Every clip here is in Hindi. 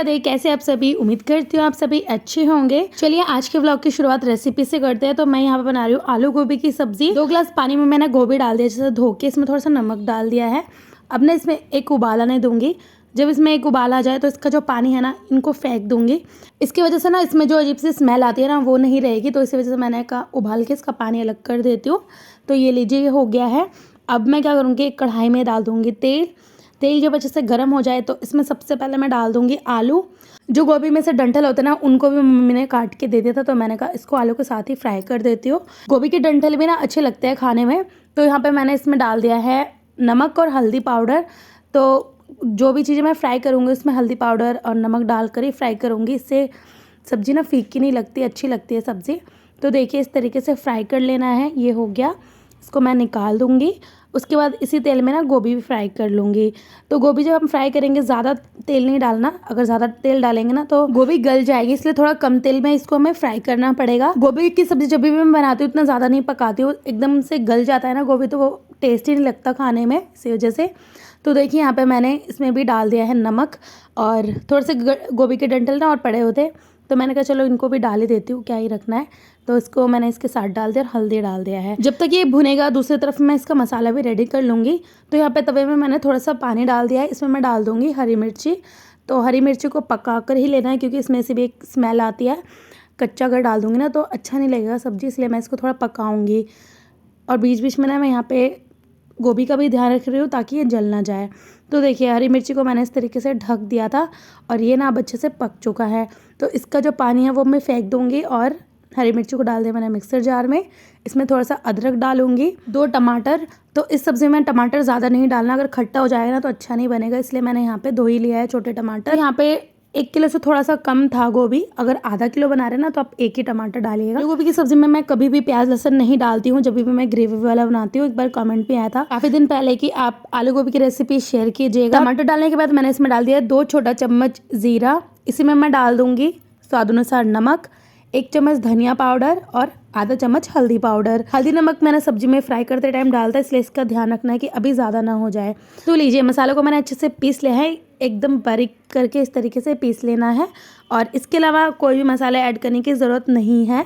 राधे, कैसे आप सभी। उम्मीद करती हूँ आप सभी अच्छे होंगे। चलिए आज के व्लॉग की शुरुआत रेसिपी से करते हैं। तो मैं यहाँ पे बना रही हूँ आलू गोभी की सब्जी। 2 गिलास पानी में मैंने गोभी डाल दिया, जैसे धो के इसमें थोड़ा सा नमक डाल दिया है। अब मैं इसमें एक उबाल आने दूंगी। जब इसमें एक उबाल आ जाए तो इसका जो पानी है ना, इनको फेंक दूंगी। इसकी वजह से ना इसमें जो अजीब सी स्मेल आती है ना, वो नहीं रहेगी। तो इसी वजह से मैंने कहा उबाल के इसका पानी अलग कर देती हूँ। तो ये लीजिए, ये हो गया है। अब मैं क्या करूँगी, एक कढ़ाई में डाल दूँगी तेल। तेल जब अच्छे से गर्म हो जाए तो इसमें सबसे पहले मैं डाल दूंगी आलू। जो गोभी में से डंठल होते हैं ना, उनको भी मम्मी ने काट के दे दिया था, तो मैंने कहा इसको आलू के साथ ही फ्राई कर देती हूँ। गोभी के डंठल भी ना अच्छे लगते हैं खाने में। तो यहाँ पे मैंने इसमें डाल दिया है नमक और हल्दी पाउडर। तो जो भी चीज़ें मैं फ्राई करूँगी उसमें हल्दी पाउडर और नमक डाल कर ही फ्राई करूँगी। इससे सब्ज़ी ना फीकी नहीं लगती, अच्छी लगती है सब्ज़ी। तो देखिए इस तरीके से फ्राई कर लेना है। ये हो गया, इसको मैं निकाल दूँगी। उसके बाद इसी तेल में ना गोभी भी फ्राई कर लूँगी। तो गोभी जब हम फ्राई करेंगे, ज़्यादा तेल नहीं डालना। अगर ज़्यादा तेल डालेंगे ना तो गोभी गल जाएगी, इसलिए थोड़ा कम तेल में इसको हमें फ्राई करना पड़ेगा। गोभी की सब्ज़ी जब भी मैं बनाती हूँ उतना ज़्यादा नहीं पकाती हूँ, एकदम से गल जाता है ना गोभी, तो वो टेस्टी नहीं लगता खाने में, इसी वजह से। तो देखिए यहाँ पे मैंने इसमें भी डाल दिया है नमक, और थोड़े से गोभी के डंठल ना और पड़े होते, तो मैंने कहा चलो इनको भी डाल ही देती हूँ, क्या ही रखना है। तो इसको मैंने इसके साथ डाल दिया और हल्दी डाल दिया है। जब तक ये भुनेगा दूसरी तरफ मैं इसका मसाला भी रेडी कर लूँगी। तो यहाँ पे तवे में मैंने थोड़ा सा पानी डाल दिया है। इसमें मैं डाल दूँगी हरी मिर्ची। तो हरी मिर्ची को पका कर ही लेना है, क्योंकि इसमें से भी एक स्मेल आती है। कच्चा अगर डाल दूँगी ना तो अच्छा नहीं लगेगा सब्ज़ी, इसलिए मैं इसको थोड़ा पकाऊँगी। और बीच बीच में ना मैं यहाँ पे गोभी का भी ध्यान रख रही हूँ ताकि ये जल ना जाए। तो देखिए हरी मिर्ची को मैंने इस तरीके से ढक दिया था और ये ना अब अच्छे से पक चुका है। तो इसका जो पानी है वो मैं फेंक दूँगी और हरी मिर्ची को डाल दिया मैंने मिक्सर जार में। इसमें थोड़ा सा अदरक डालूंगी, 2 टमाटर। तो इस सब्ज़ी में टमाटर ज़्यादा नहीं डालना, अगर खट्टा हो जाएगा ना तो अच्छा नहीं बनेगा, इसलिए मैंने यहाँ पे 2 ही लिया है छोटे टमाटर। यहाँ पे 1 किलो से थोड़ा सा कम था गोभी। अगर आधा किलो बना रहे हैं ना तो आप 1 ही टमाटर डालिएगा। आलू गोभी की सब्जी में मैं कभी भी प्याज लहसुन नहीं डालती हूँ, जब भी मैं ग्रेवी वाला बनाती हूँ। एक बार कमेंट में आया था काफ़ी दिन पहले कि आप आलू गोभी की रेसिपी शेयर कीजिएगा। टमाटर डालने के बाद मैंने इसमें डाल दिया 2 छोटा चम्मच जीरा। इसी में मैं डाल दूंगी स्वाद अनुसार नमक, 1 चम्मच धनिया पाउडर और आधा चम्मच हल्दी पाउडर। हल्दी नमक मैंने सब्जी में फ्राई करते टाइम डालता है, इसलिए इसका ध्यान रखना है कि अभी ज़्यादा ना हो जाए। तो लीजिए मसालों को मैंने अच्छे से पीस लिया है, एकदम बारीक करके इस तरीके से पीस लेना है। और इसके अलावा कोई भी मसाले ऐड करने की ज़रूरत नहीं है।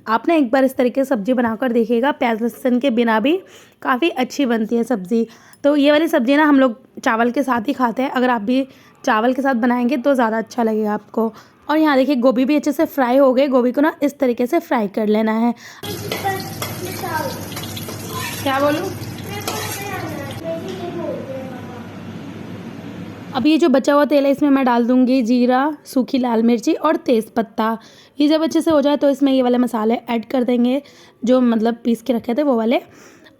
आपने एक बार इस तरीके से सब्ज़ी बनाकर देखिएगा, प्याज लहसुन के बिना भी काफ़ी अच्छी बनती है सब्ज़ी। तो ये वाली सब्ज़ी ना हम लोग चावल के साथ ही खाते हैं। अगर आप भी चावल के साथ बनाएंगे तो ज़्यादा अच्छा लगेगा आपको। और यहाँ देखिए गोभी भी अच्छे से फ्राई हो गई। गोभी को ना इस तरीके से फ्राई कर लेना है। क्या बोलूँ? अब ये जो बचा हुआ तेल है इसमें मैं डाल दूंगी जीरा, सूखी लाल मिर्ची और तेज़ पत्ता। ये जब अच्छे से हो जाए तो इसमें ये वाले मसाले ऐड कर देंगे, जो मतलब पीस के रखे थे वो वाले।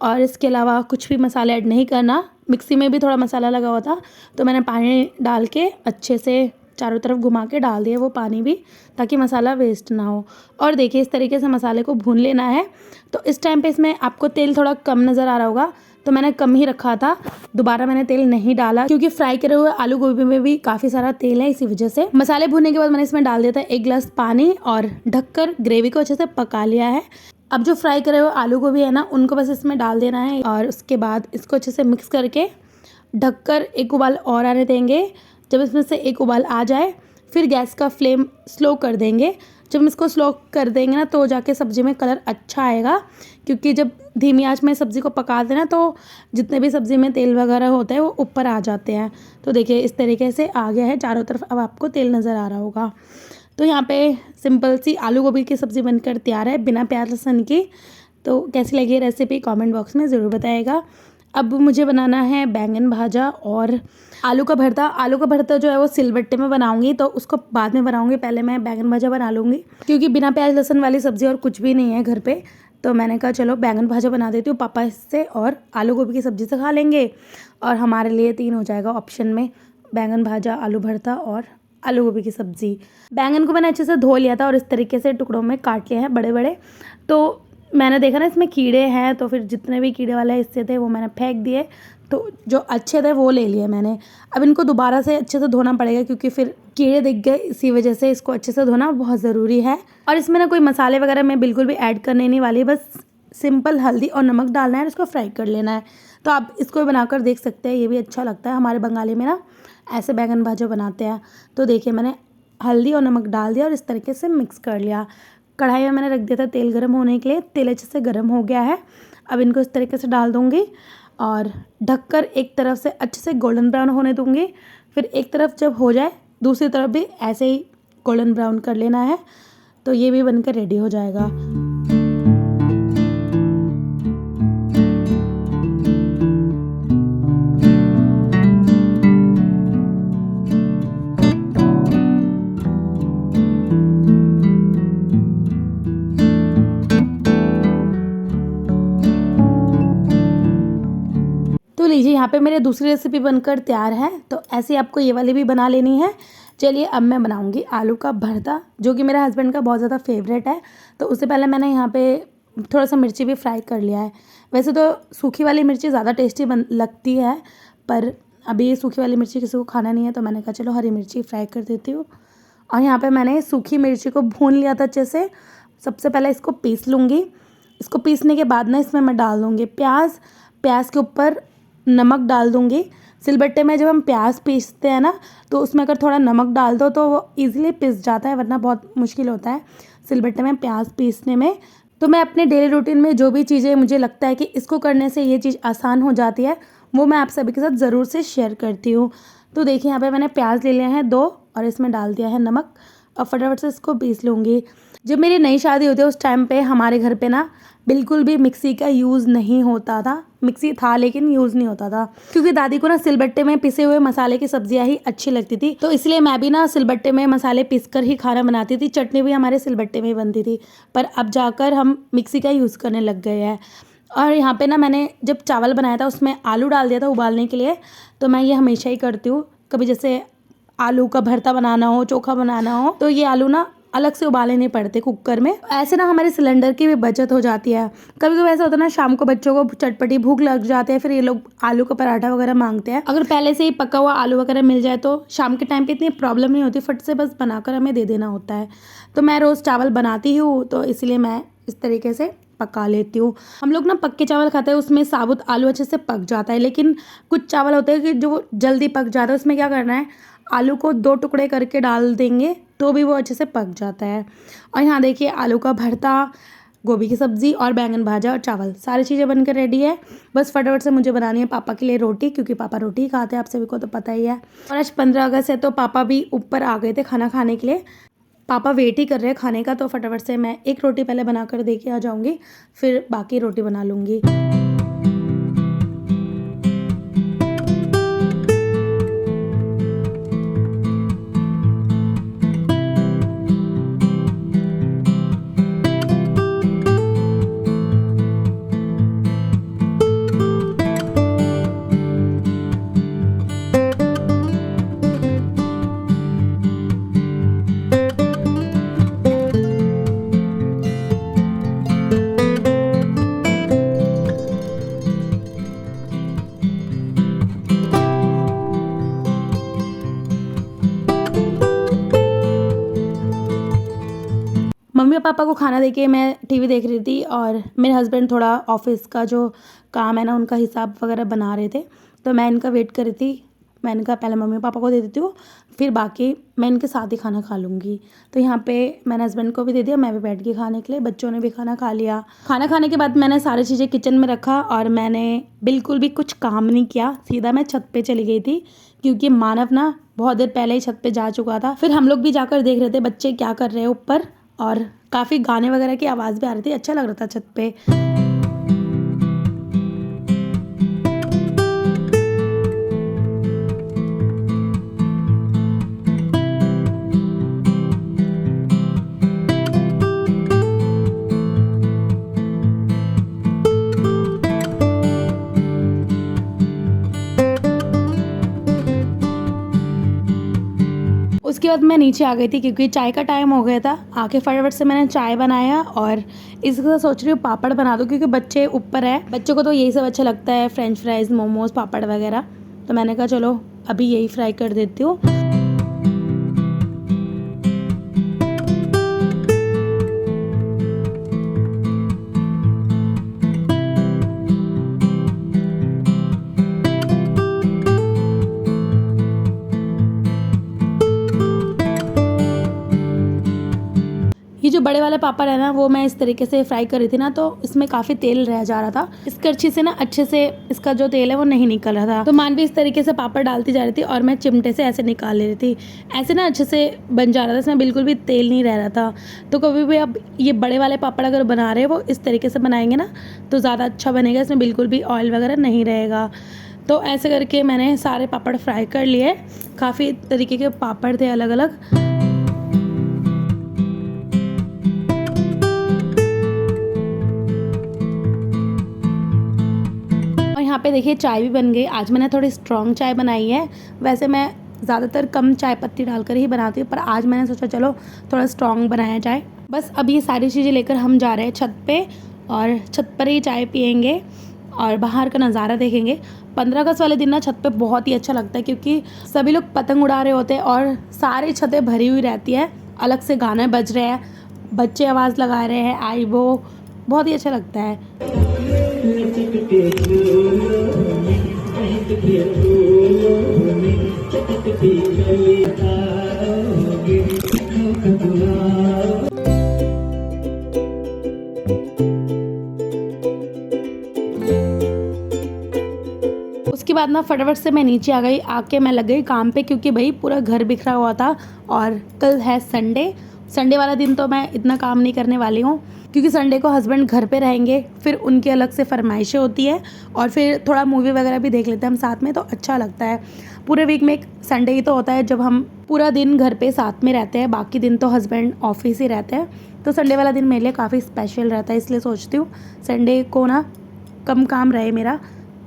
और इसके अलावा कुछ भी मसाले ऐड नहीं करना। मिक्सी में भी थोड़ा मसाला लगा हुआ था, तो मैंने पानी डाल के अच्छे से चारों तरफ घुमा के डाल दिया वो पानी भी, ताकि मसाला वेस्ट ना हो। और देखिए इस तरीके से मसाले को भून लेना है। तो इस टाइम पे इसमें आपको तेल थोड़ा कम नज़र आ रहा होगा, तो मैंने कम ही रखा था। दोबारा मैंने तेल नहीं डाला, क्योंकि फ्राई करे हुए आलू गोभी में भी काफ़ी सारा तेल है, इसी वजह से। मसाले भूनने के बाद मैंने इसमें डाल दिया था 1 गिलास पानी और ढककर ग्रेवी को अच्छे से पका लिया है। अब जो फ्राई करे हुए आलू गोभी है ना, उनको बस इसमें डाल देना है और उसके बाद इसको अच्छे से मिक्स करके ढककर एक उबाल और आने देंगे। जब इसमें से एक उबाल आ जाए फिर गैस का फ्लेम स्लो कर देंगे। जब हम इसको स्लो कर देंगे ना तो जाके सब्ज़ी में कलर अच्छा आएगा, क्योंकि जब धीमी आंच में सब्ज़ी को पकाते हैं ना तो जितने भी सब्ज़ी में तेल वगैरह होता है वो ऊपर आ जाते हैं। तो देखिए इस तरीके से आ गया है चारों तरफ, अब आपको तेल नज़र आ रहा होगा। तो यहाँ पे सिंपल सी आलू गोभी की सब्ज़ी बनकर तैयार है बिना प्याज लहसुन की। तो कैसी लगी रेसिपी कमेंट बॉक्स में ज़रूर बताइएगा। अब मुझे बनाना है बैंगन भाजा और आलू का भरता। आलू का भरता जो है वो सिलबट्टे में बनाऊंगी, तो उसको बाद में बनाऊंगी। पहले मैं बैंगन भाजा बना लूँगी, क्योंकि बिना प्याज लहसुन वाली सब्ज़ी और कुछ भी नहीं है घर पे। तो मैंने कहा चलो बैंगन भाजा बना देती हूँ, पापा इससे और आलू गोभी की सब्ज़ी से खा लेंगे, और हमारे लिए 3 हो जाएगा ऑप्शन में, बैंगन भाजा, आलू भरता और आलू गोभी की सब्ज़ी। बैंगन को मैंने अच्छे से धो लिया था और इस तरीके से टुकड़ों में काट लिए हैं बड़े बड़े। तो मैंने देखा ना इसमें कीड़े हैं, तो फिर जितने भी कीड़े वाले हिस्से थे वो मैंने फेंक दिए। तो जो अच्छे थे वो ले लिए मैंने। अब इनको दोबारा से अच्छे से धोना पड़ेगा, क्योंकि फिर कीड़े दिख गए, इसी वजह से इसको अच्छे से धोना बहुत ज़रूरी है। और इसमें ना कोई मसाले वगैरह मैं बिल्कुल भी ऐड करने नहीं वाली, बस सिंपल हल्दी और नमक डालना है और इसको फ्राई कर लेना है। तो आप इसको बनाकर देख सकते हैं, ये भी अच्छा लगता है। हमारे बंगाली में ना ऐसे बैंगन भाजा बनाते हैं। तो देखिए मैंने हल्दी और नमक डाल दिया और इस तरीके से मिक्स कर लिया। कढ़ाई में मैंने रख दिया था तेल गर्म होने के लिए। तेल अच्छे से गर्म हो गया है। अब इनको इस तरीके से डाल दूँगी और ढककर एक तरफ से अच्छे से गोल्डन ब्राउन होने दूँगी। फिर एक तरफ जब हो जाए दूसरी तरफ भी ऐसे ही गोल्डन ब्राउन कर लेना है, तो ये भी बनकर रेडी हो जाएगा। तो लीजिए यहाँ पे मेरे दूसरी रेसिपी बनकर तैयार है। तो ऐसे आपको ये वाली भी बना लेनी है। चलिए अब मैं बनाऊँगी आलू का भरता, जो कि मेरे हस्बैंड का बहुत ज़्यादा फेवरेट है। तो उससे पहले मैंने यहाँ पे थोड़ा सा मिर्ची भी फ्राई कर लिया है। वैसे तो सूखी वाली मिर्ची ज़्यादा टेस्टी लगती है, पर अभी ये सूखी वाली मिर्ची किसी को खाना नहीं है, तो मैंने कहा चलो हरी मिर्ची फ्राई कर देती हूँ। और यहाँ पर मैंने सूखी मिर्ची को भून लिया था अच्छे से। सबसे पहले इसको पीस लूँगी। इसको पीसने के बाद ना इसमें मैं डाल दूँगी प्याज। प्याज के ऊपर नमक डाल दूँगी। सिलबट्टे में जब हम प्याज पीसते हैं ना, तो उसमें अगर थोड़ा नमक डाल दो तो वो ईज़िली पिस जाता है, वरना बहुत मुश्किल होता है सिलबट्टे में प्याज पीसने में। तो मैं अपने डेली रूटीन में जो भी चीज़ें मुझे लगता है कि इसको करने से ये चीज़ आसान हो जाती है, वो मैं आप सभी के साथ ज़रूर से शेयर करती हूँ। तो देखिए यहाँ पे मैंने प्याज ले लिया है 2 और इसमें डाल दिया है नमक और फटाफट से इसको पीस लूँगी। जब मेरी नई शादी हुई थी उस टाइम पे हमारे घर पे ना बिल्कुल भी मिक्सी का यूज़ नहीं होता था। मिक्सी था लेकिन यूज़ नहीं होता था, क्योंकि दादी को ना सिलबट्टे में पिसे हुए मसाले की सब्जियां ही अच्छी लगती थी। तो इसलिए मैं भी ना सिलबट्टे में मसाले पीस कर ही खाना बनाती थी। चटनी भी हमारे सिलबट्टे में ही बनती थी, पर अब जाकर हम मिक्सी का यूज़ करने लग गए हैं। और यहाँ पे ना मैंने जब चावल बनाया था उसमें आलू डाल दिया था उबालने के लिए। तो मैं ये हमेशा ही करती हूँ। कभी जैसे आलू का भरता बनाना हो, चोखा बनाना हो, तो ये आलू ना अलग से उबाले नहीं पड़ते कुकर में। ऐसे ना हमारे सिलेंडर की भी बचत हो जाती है। कभी कभी ऐसा होता है ना, शाम को बच्चों को चटपटी भूख लग जाती है, फिर ये लोग आलू का पराठा वगैरह मांगते हैं। अगर पहले से ही पका हुआ आलू वगैरह मिल जाए तो शाम के टाइम पे इतनी प्रॉब्लम नहीं होती, फट से बस बनाकर हमें दे देना होता है। तो मैं रोज़ चावल बनाती हूँ, तो इसलिए मैं इस तरीके से पका लेती हूँ। हम लोग ना पक्के चावल खाते हैं, उसमें साबुत आलू अच्छे से पक जाता है, लेकिन कुछ चावल होते हैं कि जो जल्दी पक जाता है। उसमें क्या करना है, आलू को 2 टुकड़े करके डाल देंगे तो भी वो अच्छे से पक जाता है। और यहाँ देखिए आलू का भरता, गोभी की सब्ज़ी और बैंगन भाजा और चावल, सारी चीज़ें बनकर रेडी है। बस फटाफट से मुझे बनानी है पापा के लिए रोटी, क्योंकि पापा रोटी ही खाते हैं, आप सभी को तो पता ही है। और आज 15 अगस्त है, तो पापा भी ऊपर आ गए थे खाना खाने के लिए। पापा वेट ही कर रहे हैं खाने का, तो फटाफट से मैं एक रोटी पहले बनाकर दे के आ जाऊँगी, फिर बाकी रोटी बना लूँगी। मम्मी और पापा को खाना देके मैं टीवी देख रही थी और मेरे हस्बैंड थोड़ा ऑफिस का जो काम है ना उनका हिसाब वगैरह बना रहे थे। तो मैं इनका वेट कर रही थी। मैंने कहा पहले मम्मी पापा को दे देती हूँ, फिर बाकी मैं इनके साथ ही खाना खा लूँगी। तो यहाँ पे मैंने हस्बैंड को भी दे दिया, मैं भी बैठ गई खाने के लिए। बच्चों ने भी खाना खा लिया। खाना खाने के बाद मैंने सारी चीज़ें किचन में रखा और मैंने बिल्कुल भी कुछ काम नहीं किया। सीधा मैं छत पे चली गई थी, क्योंकि मानव ना बहुत देर पहले ही छत पे जा चुका था। फिर हम लोग भी जाकर देख रहे थे बच्चे क्या कर रहे हैं ऊपर, और काफ़ी गाने वगैरह की आवाज़ भी आ रही थी। अच्छा लग रहा था छत पे। उसके बाद मैं नीचे आ गई थी, क्योंकि चाय का टाइम हो गया था। आके फटाफट से मैंने चाय बनाया और इसके साथ सोच रही हूँ पापड़ बना दूँ, क्योंकि बच्चे ऊपर है। बच्चों को तो यही सब अच्छा लगता है, फ्रेंच फ्राइज़, मोमोज़, पापड़ वगैरह। तो मैंने कहा चलो अभी यही फ्राई कर देती हूँ। बड़े वाले पापड़ है ना वो मैं इस तरीके से फ्राई कर रही थी ना, तो इसमें काफ़ी तेल रह जा रहा था। इस करछी से ना अच्छे से इसका जो तेल है वो नहीं निकल रहा था। तो मानवी इस तरीके से पापड़ डालती जा रही थी और मैं चिमटे से ऐसे निकाल ले रही थी। ऐसे ना अच्छे से बन जा रहा था, इसमें बिल्कुल भी तेल नहीं रह रहा था। तो कभी भी अब ये बड़े वाले पापड़ अगर बना रहे हैं वो इस तरीके से बनाएंगे ना तो ज़्यादा अच्छा बनेगा, इसमें बिल्कुल भी ऑयल वगैरह नहीं रहेगा। तो ऐसे करके मैंने सारे पापड़ फ्राई कर लिए। काफ़ी तरीके के पापड़ थे अलग अलग। और यहाँ पे देखिए चाय भी बन गई। आज मैंने थोड़ी स्ट्रॉन्ग चाय बनाई है। वैसे मैं ज़्यादातर कम चाय पत्ती डालकर ही बनाती हूँ, पर आज मैंने सोचा चलो थोड़ा स्ट्रॉन्ग बनाया जाए। बस अब ये सारी चीज़ें लेकर हम जा रहे हैं छत पे, और छत पर ही चाय पियेंगे और बाहर का नज़ारा देखेंगे। 15 अगस्त वाले दिन ना छत पे बहुत ही अच्छा लगता है, क्योंकि सभी लोग पतंग उड़ा रहे होते हैं और सारी छतें भरी हुई रहती है। अलग से गाने बज रहे हैं, बच्चे आवाज़ लगा रहे हैं, आई वो बहुत ही अच्छा लगता है। उसके बाद ना फटाफट से मैं नीचे आ गई। आके मैं लग गई काम पे, क्योंकि भाई पूरा घर बिखरा हुआ था और कल है संडे वाला दिन तो मैं इतना काम नहीं करने वाली हूँ, क्योंकि संडे को हस्बैंड घर पे रहेंगे, फिर उनकी अलग से फरमाइशें होती है और फिर थोड़ा मूवी वगैरह भी देख लेते हैं हम साथ में, तो अच्छा लगता है। पूरे वीक में एक संडे ही तो होता है जब हम पूरा दिन घर पे साथ में रहते हैं, बाकी दिन तो हस्बैंड ऑफिस ही रहते हैं। तो संडे वाला दिन मेरे लिए काफ़ी स्पेशल रहता है, इसलिए सोचती हूँ संडे को ना कम काम रहे मेरा,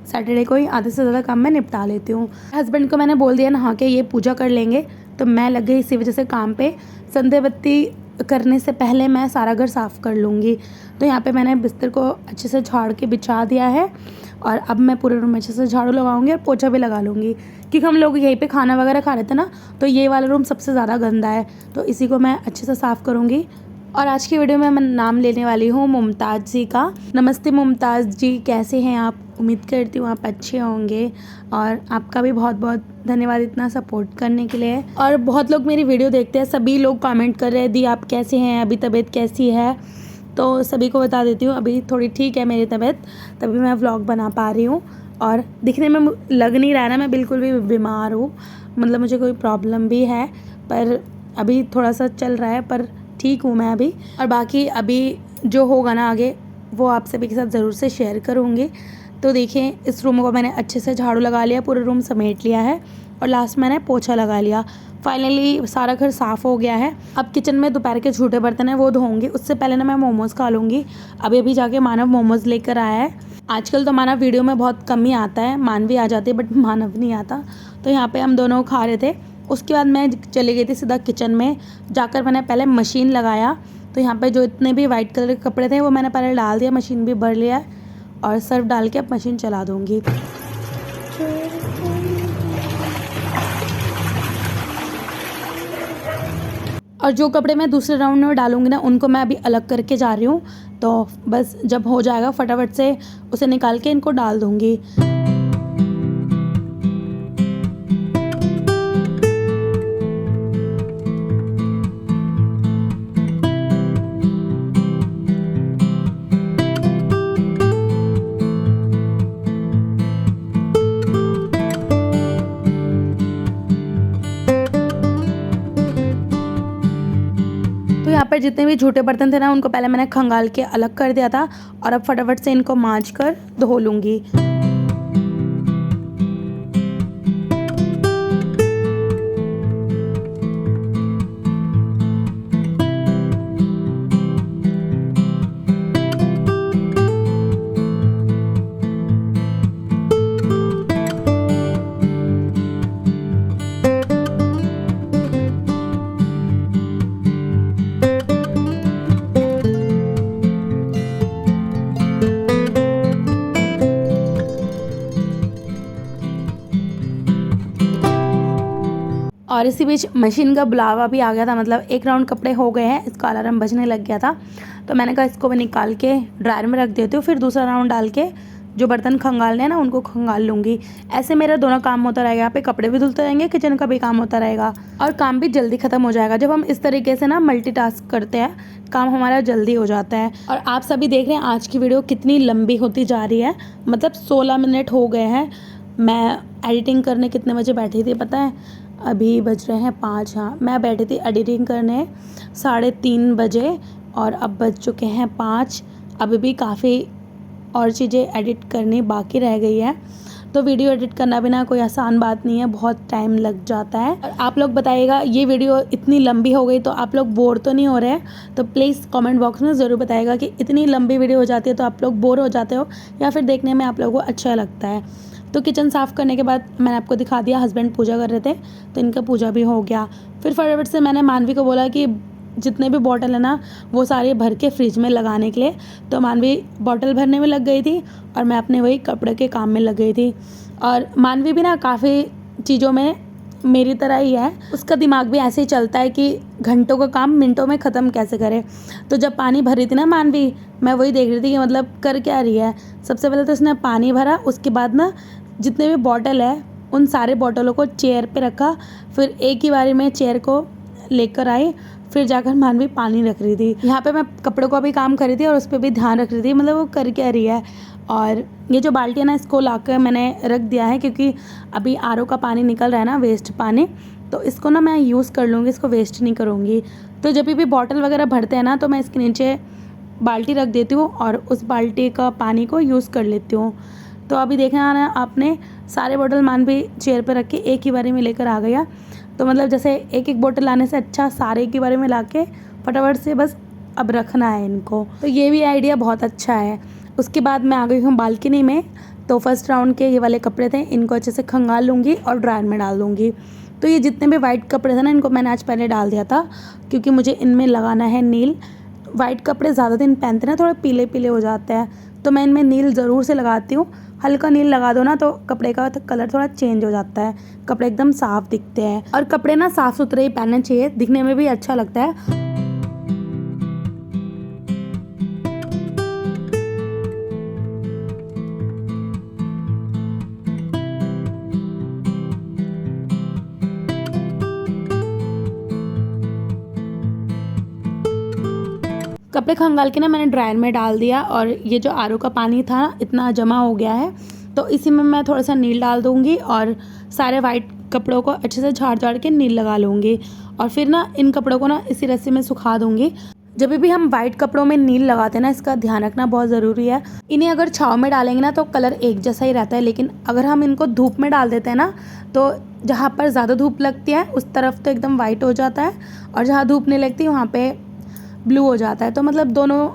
सैटरडे को ही आधे से ज़्यादा काम मैं निपटा लेती हूँ। हस्बैंड को मैंने बोल दिया नहा के ये पूजा कर लेंगे, तो मैं लग गई इसी वजह से काम पे। संध्या बत्ती करने से पहले मैं सारा घर साफ़ कर लूँगी। तो यहाँ पे मैंने बिस्तर को अच्छे से झाड़ के बिछा दिया है और अब मैं पूरे रूम में अच्छे से झाड़ू लगाऊंगी और पोछा भी लगा लूँगी, क्योंकि हम लोग यहीं पे खाना वगैरह खा रहे थे ना, तो ये वाला रूम सबसे ज़्यादा गंदा है, तो इसी को मैं अच्छे से साफ़ करूँगी। और आज की वीडियो में मैं नाम लेने वाली हूँ मुमताज़ जी का। नमस्ते मुमताज़ जी, कैसे हैं आप? उम्मीद करती हूँ आप अच्छे होंगे, और आपका भी बहुत बहुत धन्यवाद इतना सपोर्ट करने के लिए। और बहुत लोग मेरी वीडियो देखते हैं, सभी लोग कमेंट कर रहे हैं दी आप कैसे हैं, अभी तबीयत कैसी है? तो सभी को बता देती हूँ अभी थोड़ी ठीक है मेरी तबीयत, तभी मैं व्लॉग बना पा रही हूँ। और दिखने में लग नहीं रहा ना मैं बिल्कुल भी बीमार हूँ, मतलब मुझे कोई प्रॉब्लम भी है, पर अभी थोड़ा सा चल रहा है, पर ठीक हूँ मैं अभी। और बाकी अभी जो होगा ना आगे वो आप सभी के साथ ज़रूर से शेयर करूँगी। तो देखिए इस रूम को मैंने अच्छे से झाड़ू लगा लिया, पूरा रूम समेट लिया है और लास्ट मैंने पोछा लगा लिया। फाइनली सारा घर साफ़ हो गया है। अब किचन में दोपहर के झूठे बर्तन हैं वो धोऊंगी, उससे पहले ना मैं मोमोज़ खा लूँगी। अभी जाके मानव मोमोज़ लेकर आया है। आजकल तो मानव वीडियो में बहुत कम ही आता है, मानवी आ जाती है बट मानव नहीं आता। तो यहाँ पे हम दोनों खा रहे थे। उसके बाद मैं चली गई थी सीधा किचन में, जाकर मैंने पहले मशीन लगाया। तो यहाँ पे जो इतने भी वाइट कलर के कपड़े थे वो मैंने पहले डाल दिया, मशीन भी भर लिया और सर्फ डाल के अब मशीन चला दूँगी। और जो कपड़े मैं दूसरे राउंड में डालूंगी ना उनको मैं अभी अलग करके जा रही हूँ, तो बस जब हो जाएगा फटाफट से उसे निकाल के इनको डाल दूँगी। तो यहाँ पर जितने भी झूठे बर्तन थे ना उनको पहले मैंने खंगाल के अलग कर दिया था और अब फटाफट से इनको मांज कर धो लूँगी। और इसी बीच मशीन का बुलावा भी आ गया था, मतलब एक राउंड कपड़े हो गए हैं, इसका अलार्म बजने लग गया था। तो मैंने कहा इसको मैं निकाल के ड्रायर में रख देती हूँ, फिर दूसरा राउंड डाल के जो बर्तन खंगालने हैं ना उनको खंगाल लूँगी। ऐसे मेरा दोनों काम होता रहेगा, यहाँ पे कपड़े भी धुलते रहेंगे, किचन का भी काम होता रहेगा और काम भी जल्दी ख़त्म हो जाएगा। जब हम इस तरीके से ना मल्टीटास्क करते हैं, काम हमारा जल्दी हो जाता है। और आप सभी देख रहे हैं आज की वीडियो कितनी लंबी होती जा रही है, मतलब 16 मिनट हो गए हैं। मैं एडिटिंग करने कितने बजे बैठी थी पता है? अभी बज रहे हैं 5। हाँ, मैं बैठी थी एडिटिंग करने 3:30 बजे और अब बज चुके हैं 5। अभी भी काफ़ी और चीज़ें एडिट करनी बाकी रह गई है। तो वीडियो एडिट करना भी ना कोई आसान बात नहीं है, बहुत टाइम लग जाता है। और आप लोग बताइएगा ये वीडियो इतनी लंबी हो गई तो आप लोग बोर तो नहीं हो रहे हैं? तो प्लीज़ कमेंट बॉक्स में ज़रूर बताइएगा कि इतनी लंबी वीडियो हो जाती है तो आप लोग बोर हो जाते हो या फिर देखने में आप लोगों को अच्छा लगता है। तो किचन साफ़ करने के बाद मैंने आपको दिखा दिया, हस्बैंड पूजा कर रहे थे तो इनका पूजा भी हो गया। फिर फटाफट से मैंने मानवी को बोला कि जितने भी बॉटल है ना वो सारे भर के फ्रिज में लगाने के लिए। तो मानवी बॉटल भरने में लग गई थी और मैं अपने वही कपड़े के काम में लग गई थी। और मानवी भी ना काफ़ी चीज़ों में मेरी तरह ही है, उसका दिमाग भी ऐसे ही चलता है कि घंटों का काम मिनटों में ख़त्म कैसे करे। तो जब पानी भर रही थी ना मानवी, मैं वही देख रही थी कि मतलब कर क्या रही है। सबसे पहले तो उसने पानी भरा, उसके बाद ना जितने भी बॉटल है उन सारे बॉटलों को चेयर पे रखा, फिर एक ही बारी में चेयर को लेकर आई, फिर जाकर मानवी पानी रख रही थी। यहाँ पे मैं कपड़ों का भी काम कर रही थी और उस पर भी ध्यान रख रही थी, मतलब वो कर क्या रही है। और ये जो बाल्टी है ना इसको लाकर मैंने रख दिया है क्योंकि अभी आरओ का पानी निकल रहा है ना, वेस्ट पानी, तो इसको ना मैं यूज़ कर लूँगी, इसको वेस्ट नहीं करूँगी। तो जब भी बॉटल वगैरह भरते हैं ना तो मैं इसके नीचे बाल्टी रख देती हूँ और उस बाल्टी का पानी को यूज़ कर लेती हूँ। तो अभी देखना ना आपने, सारे बॉटल मानवी चेयर पर रख के एक ही बारी में लेकर आ गया। तो मतलब जैसे एक एक बोतल लाने से अच्छा सारे एक ही बारे में लाके फटाफट से बस अब रखना है इनको। तो ये भी आइडिया बहुत अच्छा है। उसके बाद मैं आ गई हूँ बालकनी में। तो फर्स्ट राउंड के ये वाले कपड़े थे, इनको अच्छे से खंगाल लूँगी और ड्रायर में डाल दूँगी। तो ये जितने भी वाइट कपड़े थे ना इनको मैंने आज पहले डाल दिया था क्योंकि मुझे इनमें लगाना है नील। वाइट कपड़े ज़्यादा दिन पहनते ना थोड़े पीले पीले हो जाते हैं, तो मैं इनमें नील ज़रूर से लगाती हूँ। हल्का नील लगा दो ना तो कपड़े का कलर थोड़ा चेंज हो जाता है, कपड़े एकदम साफ दिखते हैं। और कपड़े ना साफ़ सुथरे ही पहनने चाहिए, दिखने में भी अच्छा लगता है। कपड़े खंगाल के ना मैंने ड्रायर में डाल दिया और ये जो आरओ का पानी था इतना जमा हो गया है तो इसी में मैं थोड़ा सा नील डाल दूँगी और सारे वाइट कपड़ों को अच्छे से झाड़ के नील लगा लूँगी। और फिर ना इन कपड़ों को ना इसी रस्सी में सुखा दूँगी। जब भी हम वाइट कपड़ों में नील लगाते हैं ना, इसका ध्यान रखना बहुत ज़रूरी है। इन्हें अगर छाँव में डालेंगे ना तो कलर एक जैसा ही रहता है, लेकिन अगर हम इनको धूप में डाल देते हैं ना तो जहाँ पर ज़्यादा धूप लगती है उस तरफ तो एकदम वाइट हो जाता है और जहाँ धूप नहीं लगती वहाँ पे ब्लू हो जाता है। तो मतलब दोनों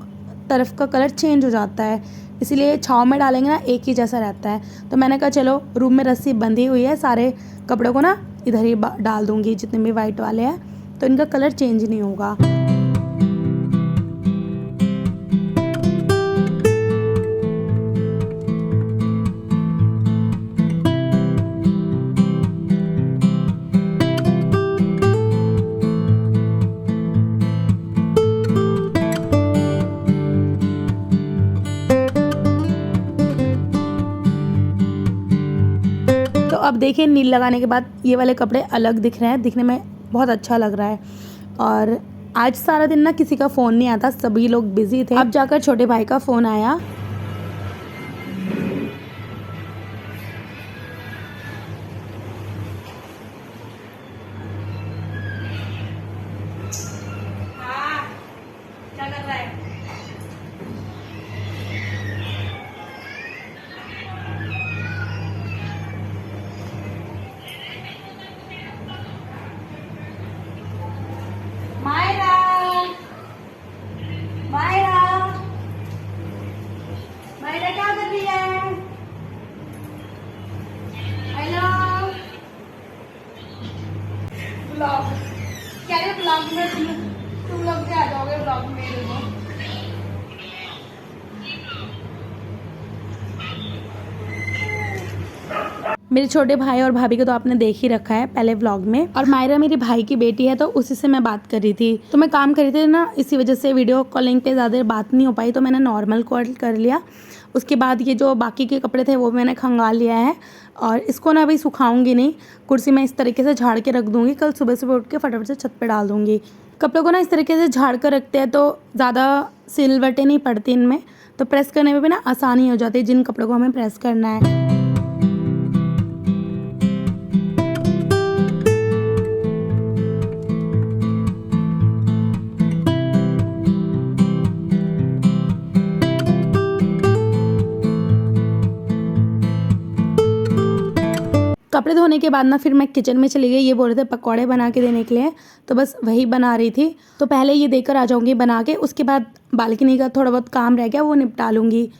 तरफ का कलर चेंज हो जाता है, इसीलिए छाँव में डालेंगे ना एक ही जैसा रहता है। तो मैंने कहा चलो रूम में रस्सी बंधी हुई है, सारे कपड़ों को ना इधर ही डाल दूँगी जितने भी वाइट वाले हैं, तो इनका कलर चेंज नहीं होगा। तो अब देखिए नील लगाने के बाद ये वाले कपड़े अलग दिख रहे हैं, दिखने में बहुत अच्छा लग रहा है। और आज सारा दिन ना किसी का फ़ोन नहीं आता, सभी लोग बिजी थे। अब जाकर छोटे भाई का फ़ोन आया। क्या कर रहा है? क्या कर रही है? हेलो ब्लॉग, क्या है ब्लॉग में तुम लोग भी आ जाओगे ब्लॉग में। मेरे छोटे भाई और भाभी को तो आपने देख ही रखा है पहले व्लॉग में, और मायरा मेरी भाई की बेटी है तो उसी से मैं बात कर रही थी। तो मैं काम कर रही थी ना, इसी वजह से वीडियो कॉलिंग पे ज़्यादा देर बात नहीं हो पाई, तो मैंने नॉर्मल कॉल कर लिया। उसके बाद ये जो बाकी के कपड़े थे वो मैंने खंगाल लिया है, और इसको ना अभी सुखाऊंगी नहीं, कुर्सी में इस तरीके से झाड़ के रख दूँगी। कल सुबह सुबह उठ के फटाफट से छत पर डाल दूँगी। कपड़ों को ना इस तरीके से झाड़ कर रखते हैं तो ज़्यादा सिलवटें नहीं पड़ती इनमें, तो प्रेस करने में भी ना आसानी हो जाती है जिन कपड़ों को हमें प्रेस करना है। कपड़े धोने के बाद ना फिर मैं किचन में चली गई। ये बोल रहे थे पकौड़े बना के देने के लिए, तो बस वही बना रही थी। तो पहले ये देकर आ जाऊंगी बना के, उसके बाद बालकनी का थोड़ा बहुत काम रह गया वो निपटा लूँगी।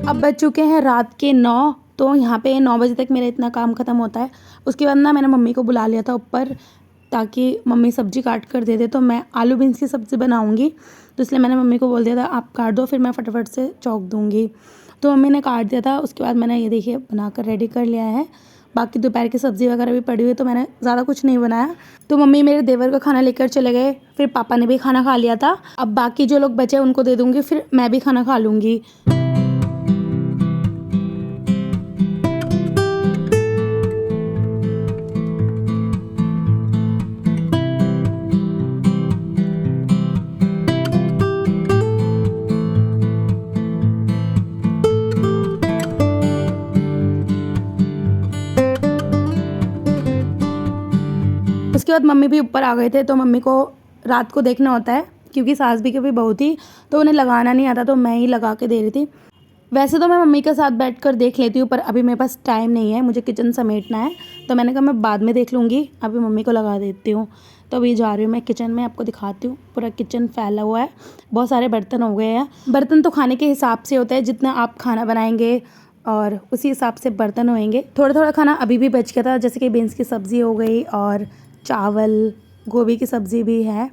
अब बज चुके हैं रात के 9, तो यहाँ पे 9 बजे तक मेरा इतना काम ख़त्म होता है। उसके बाद ना मैंने मम्मी को बुला लिया था ऊपर, ताकि मम्मी सब्ज़ी काट कर दे दे। तो मैं आलू बीन्स की सब्ज़ी बनाऊँगी, तो इसलिए मैंने मम्मी को बोल दिया था आप काट दो, फिर मैं फटाफट से चौंक दूँगी। तो मम्मी ने काट दिया था। उसके बाद मैंने ये देखिए बनाकर रेडी कर लिया है। बाकी दोपहर की सब्ज़ी वगैरह भी पड़ी हुई, तो मैंने ज़्यादा कुछ नहीं बनाया। तो मम्मी मेरे देवर का खाना लेकर चले गए, फिर पापा ने भी खाना खा लिया था। अब बाकी जो लोग बचे उनको दे दूँगी, फिर मैं भी खाना खा लूँगी। उसके बाद मम्मी भी ऊपर आ गए थे, तो मम्मी को रात को देखना होता है क्योंकि सास भी कभी बहू थी, तो उन्हें लगाना नहीं आता, तो मैं ही लगा के दे रही थी। वैसे तो मैं मम्मी के साथ बैठकर देख लेती हूँ, पर अभी मेरे पास टाइम नहीं है, मुझे किचन समेटना है, तो मैंने कहा मैं बाद में देख लूँगी, अभी मम्मी को लगा देती हूँ। तो अभी जा रही हूँ मैं किचन में, आपको दिखाती हूँ। पूरा किचन फैला हुआ है, बहुत सारे बर्तन हो गए हैं। बर्तन तो खाने के हिसाब से होता है, जितना आप खाना बनाएंगे और उसी हिसाब से बर्तन होएंगे। थोड़ा थोड़ा खाना अभी भी बच गया था, जैसे कि बीन्स की सब्ज़ी हो गई और चावल, गोभी की सब्ज़ी भी है,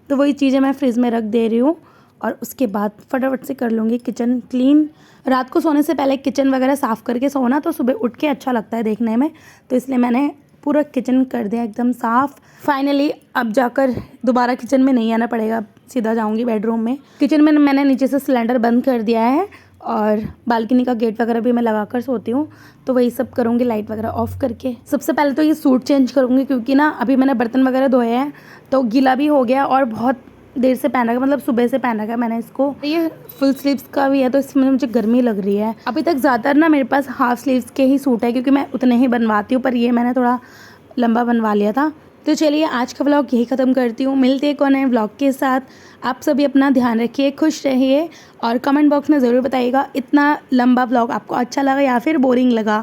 तो वही चीज़ें मैं फ्रिज में रख दे रही हूँ। और उसके बाद फटाफट से कर लूँगी किचन क्लीन। रात को सोने से पहले किचन वगैरह साफ़ करके सोना तो सुबह उठ के अच्छा लगता है देखने में, तो इसलिए मैंने पूरा किचन कर दिया एकदम साफ़। फाइनली अब जाकर दोबारा किचन में नहीं आना पड़ेगा, सीधा जाऊँगी बेडरूम में। किचन में मैंने नीचे से सिलेंडर बंद कर दिया है, और बालकनी का गेट वगैरह भी मैं लगा कर सोती हूँ, तो वही सब करूँगी लाइट वगैरह ऑफ़ करके। सबसे पहले तो ये सूट चेंज करूँगी, क्योंकि ना अभी मैंने बर्तन वगैरह धोए हैं तो गीला भी हो गया और बहुत देर से पहन रखा, मतलब सुबह से पहन रखा मैंने इसको। ये फुल स्लीव्स का भी है, तो इसमें मुझे गर्मी लग रही है। अभी तक ज़्यादातर ना मेरे पास हाफ स्लीव्स के ही सूट है, क्योंकि मैं उतने ही बनवाती हूँ, पर ये मैंने थोड़ा लंबा बनवा लिया था। तो चलिए आज का व्लॉग यही ख़त्म करती हूँ, मिलते हैं एक और नए व्लॉग के साथ। आप सभी अपना ध्यान रखिए, खुश रहिए, और कमेंट बॉक्स में ज़रूर बताइएगा इतना लंबा व्लॉग आपको अच्छा लगा या फिर बोरिंग लगा।